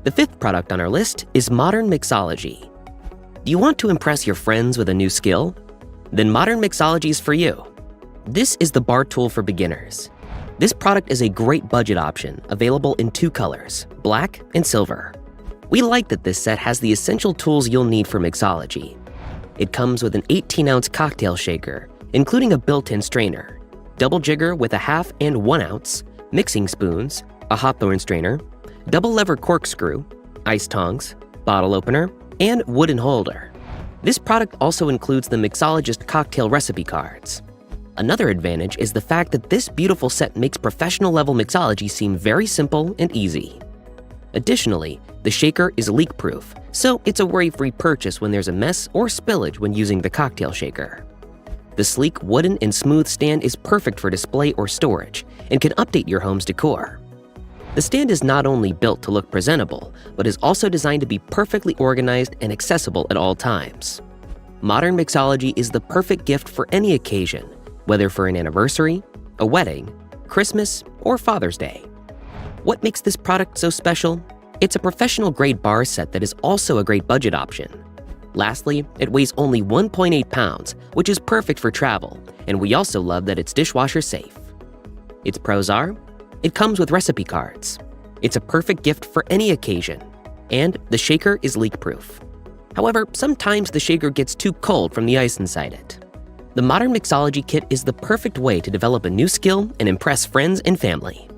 The fifth product on our list is modern mixology. Do you want to impress your friends with a new skill? Then modern mixology is for you. This is the bar tool for beginners. This product is a great budget option, available in 2 colors, black and silver. We like that this set has the essential tools you'll need for mixology. It comes with an 18-ounce cocktail shaker, including a built-in strainer, double jigger with a 1/2 and 1 ounce, mixing spoons, a hawthorn strainer, double lever corkscrew, ice tongs, bottle opener, and wooden holder. This product also includes the mixologist cocktail recipe cards. Another advantage is the fact that this beautiful set makes professional-level mixology seem very simple and easy. Additionally, the shaker is leak-proof, so it's a worry-free purchase when there's a mess or spillage when using the cocktail shaker. The sleek wooden and smooth stand is perfect for display or storage and can update your home's decor. The stand is not only built to look presentable, but is also designed to be perfectly organized and accessible at all times. Modern mixology is the perfect gift for any occasion, whether for an anniversary, a wedding, Christmas, or Father's Day. What makes this product so special? It's a professional-grade bar set that is also a great budget option. Lastly, it weighs only 1.8 pounds, which is perfect for travel, and we also love that it's dishwasher safe. Its pros are, it comes with recipe cards. It's a perfect gift for any occasion, and the shaker is leak-proof. However, sometimes the shaker gets too cold from the ice inside it. The Modern Mixology Kit is the perfect way to develop a new skill and impress friends and family.